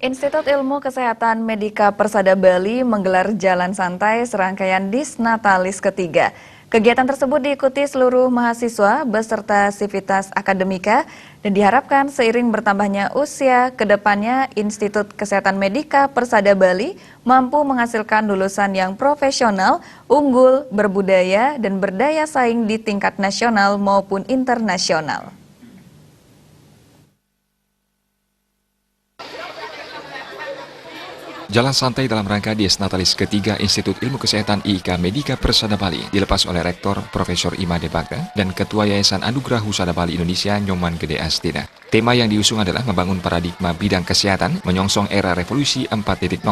Institut Ilmu Kesehatan Medika Persada Bali menggelar jalan santai serangkaian Disnatalis ketiga. Kegiatan tersebut diikuti seluruh mahasiswa beserta sivitas akademika dan diharapkan seiring bertambahnya usia kedepannya Institut Kesehatan Medika Persada Bali mampu menghasilkan lulusan yang profesional, unggul, berbudaya, dan berdaya saing di tingkat nasional maupun internasional. Jalan santai dalam rangka Disnatalis ketiga Institut Ilmu Kesehatan IIK Medika Persada Bali dilepas oleh Rektor Profesor Imade Baga dan Ketua Yayasan Anugerah Husada Bali Indonesia Nyoman Gede Astina. Tema yang diusung adalah membangun paradigma bidang kesehatan menyongsong era revolusi 4.0.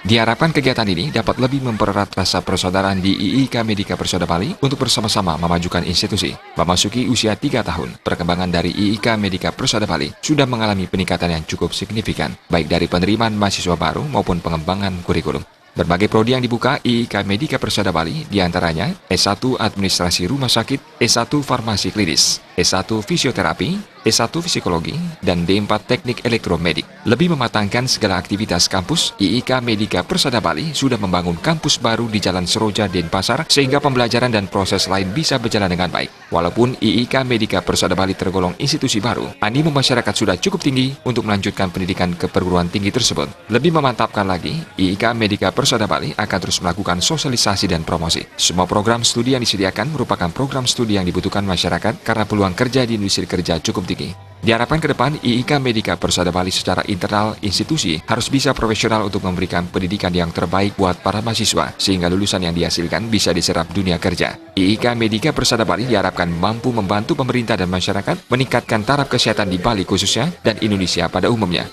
Diharapkan kegiatan ini dapat lebih mempererat rasa persaudaraan di IIK Medika Persada Bali untuk bersama-sama memajukan institusi. Memasuki usia 3 tahun, perkembangan dari IIK Medika Persada Bali sudah mengalami peningkatan yang cukup signifikan, baik dari penerimaan mahasiswa baru maupun pengembangan kurikulum. Berbagai prodi yang dibuka IIK Medika Persada Bali diantaranya S1 Administrasi Rumah Sakit, S1 Farmasi Klinis, S1 Fisioterapi, S1 Psikologi, dan D4 Teknik Elektromedik. Lebih mematangkan segala aktivitas kampus, IIK Medika Persada Bali sudah membangun kampus baru di Jalan Seroja, Denpasar, sehingga pembelajaran dan proses lain bisa berjalan dengan baik. Walaupun IIK Medika Persada Bali tergolong institusi baru, animo masyarakat sudah cukup tinggi untuk melanjutkan pendidikan ke perguruan tinggi tersebut. Lebih memantapkan lagi, IIK Medika Persada Bali akan terus melakukan sosialisasi dan promosi. Semua program studi yang disediakan merupakan program studi yang dibutuhkan masyarakat karena peluang kerja di industri kerja cukup tinggi. Diharapkan ke depan, IIK Medika Persada Bali secara internal institusi harus bisa profesional untuk memberikan pendidikan yang terbaik buat para mahasiswa, sehingga lulusan yang dihasilkan bisa diserap dunia kerja. IIK Medika Persada Bali diharapkan mampu membantu pemerintah dan masyarakat meningkatkan taraf kesehatan di Bali khususnya dan Indonesia pada umumnya.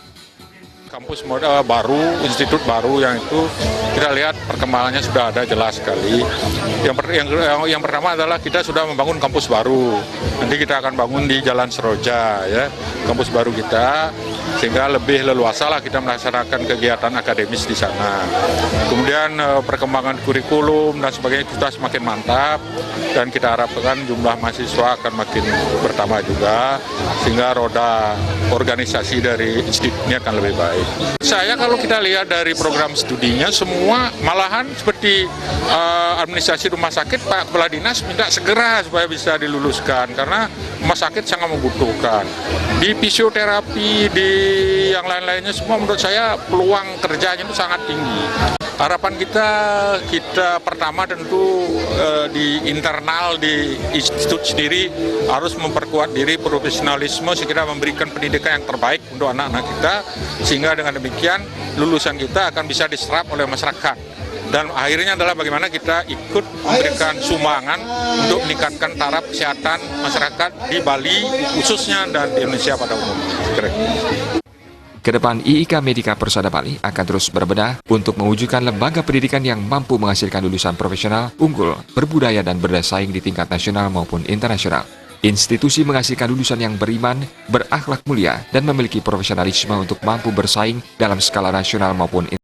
Kampus model baru, institut baru yang itu kita lihat perkembangannya sudah ada jelas sekali. Yang pertama adalah kita sudah membangun kampus baru. Nanti kita akan bangun di Jalan Seroja, ya, kampus baru kita, sehingga lebih leluasa lah kita melaksanakan kegiatan akademis di sana. Kemudian perkembangan kurikulum dan sebagainya kita semakin mantap dan kita harapkan jumlah mahasiswa akan makin bertambah juga, sehingga roda organisasi dari institut ini akan lebih baik. Saya kalau kita lihat dari program studinya semua malahan seperti administrasi rumah sakit, Pak Kepala Dinas minta segera supaya bisa diluluskan karena rumah sakit sangat membutuhkan. Di fisioterapi, di yang lain-lainnya semua menurut saya peluang kerjanya itu sangat tinggi. Harapan kita pertama tentu di internal di institut sendiri harus memperkuat diri profesionalisme sehingga memberikan pendidikan yang terbaik untuk anak-anak kita, sehingga dengan demikian lulusan kita akan bisa diserap oleh masyarakat. Dan akhirnya adalah bagaimana kita ikut memberikan sumbangan untuk meningkatkan taraf kesehatan masyarakat di Bali khususnya dan di Indonesia pada umumnya. Kedepan IIK Medika Persada Bali akan terus berbenah untuk mewujudkan lembaga pendidikan yang mampu menghasilkan lulusan profesional, unggul, berbudaya dan berdaya saing di tingkat nasional maupun internasional. Institusi menghasilkan lulusan yang beriman, berakhlak mulia, dan memiliki profesionalisme untuk mampu bersaing dalam skala nasional maupun internasional.